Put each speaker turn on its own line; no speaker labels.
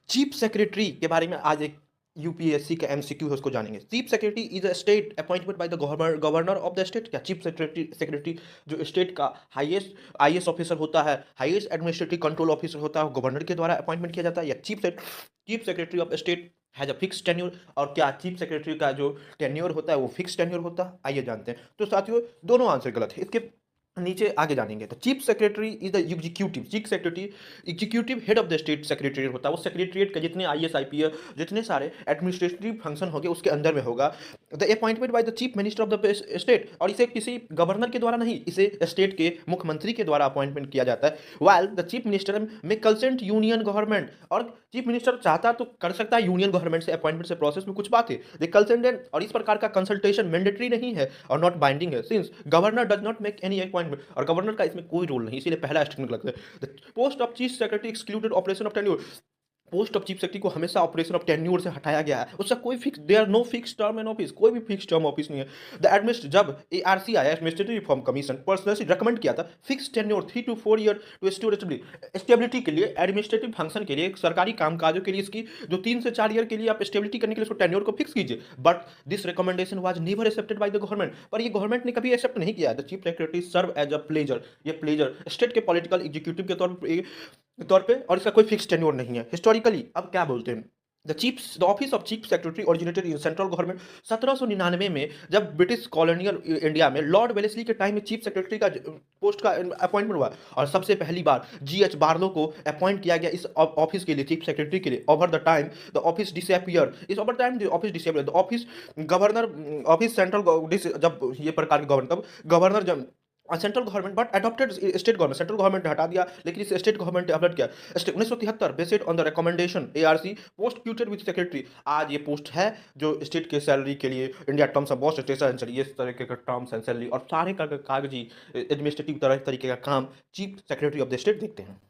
Chief secretary के बारे में आज एक यूपीएससी का एमसीक्यू है, उसको जानेंगे। Chief secretary is a state appointment by the governor of the state. क्या चीफ सेक्रेटरी सेक्रेटरी जो स्टेट का हाईएस्ट आईएएस ऑफिसर होता है, हाईएस्ट एडमिनिस्ट्रेटिव कंट्रोल ऑफिसर होता है, वो गवर्नर के द्वारा अपॉइंटमेंट किया जाता है, या chief secretary of state has a fix tenure. और क्या चीफ सेक्रेटरी का जो टेन्योर होता है वो फिक्स टेन्योर होता है? आइए जानते हैं। तो साथियों, दोनों आंसर गलत है। इसके नीचे आगे जानेंगे। तो chief secretary is the executive, chief secretary executive head of the state secretariat होता है। वो सेक्रेटरिएट के जितने आईएएस आईपीएस जितने सारे एडमिनिस्ट्रेटिव फंक्शन हो गए उसके अंदर में होगा। The appointment by the chief minister of the state, और इसे किसी गवर्नर के द्वारा नहीं, इसे स्टेट के मुख्यमंत्री के द्वारा अपॉइंटमेंट किया जाता है। वाइल द चीफ मिनिस्टर में कंसल्ट यूनियन गवर्नमेंट, और चीफ मिनिस्टर चाहता तो कर सकता है यूनियन गवर्नमेंट से अपॉइंटमेंट से प्रोसेस में कुछ बात है। द कंसल्टेंट, और इस प्रकार का कंसल्टेशन मैंडेटरी नहीं है और नॉट बाइंडिंग है, since governor does not make any appointment, और गवर्नर का इसमें कोई रोल नहीं, इसीलिए पहला स्टेटमेंट लगता है। The post of chief secretary excluded operation of tenure, post of chief secretary को हमेशा ऑपरेशन ऑफ टेन्योर से हटाया गया है। उसका कोई fix, there are no fix term in office, कोई भी फिक्स टर्म ऑफिस नहीं है। द एडमिनिस्ट, जब एआरसी आया, administrative reform commission, personally recommend किया था fix tenure 3 to 4 year to store stability के लिए, एडमिनिस्ट्रेटिव फंक्शन के लिए, सरकारी कामकाजों के लिए, इसकी जो 3 से 4 ईयर के लिए आप स्टेबिलिटी करने के लिए उसको टेन्योर को फिक्स कीजिए। But this recommendation was never accepted by the government, पर ये गवर्नमेंट ने कभी एक्सेप्ट नहीं किया। The chief secretary serve as a pleasure, ये प्लेजर स्टेट के पॉलिटिकल एग्जीक्यूटिव के तौर पे और इसका कोई फिक्स टेन्योर नहीं है हिस्टोरिकली। अब क्या बोलते हैं, the office of chief secretary originated in central government. 1799 में जब ब्रिटिश कॉलोनियल इंडिया में लॉर्ड वेलेस्ली के टाइम में चीफ सेक्रेटरी का पोस्ट का अपॉइंटमेंट हुआ, और सबसे पहली बार जीएच बार्लो को अपॉइंट किया गया इस ऑफिस के लिए, चीफ सेक्रेटरी के लिए। Over the time the office disappear, इस over time the office disappear, the office governor office central, जब ये प्रकार के गवर्नर, तब गवर्नर जब central government but adopted state government, central government ने हटा दिया, लेकिन इस स्टेट गवर्नमेंट ने अपडेट किया। 1973 based on the recommendation ARC post created with secretary. आज ये पोस्ट है जो स्टेट के सैलरी के लिए, India terms of boss station, ये इस तरह के टर्म्स एंड सैलरी और सारे कागजी एडमिनिस्ट्रेटिव तरीके का काम chief secretary of the state देखते हैं।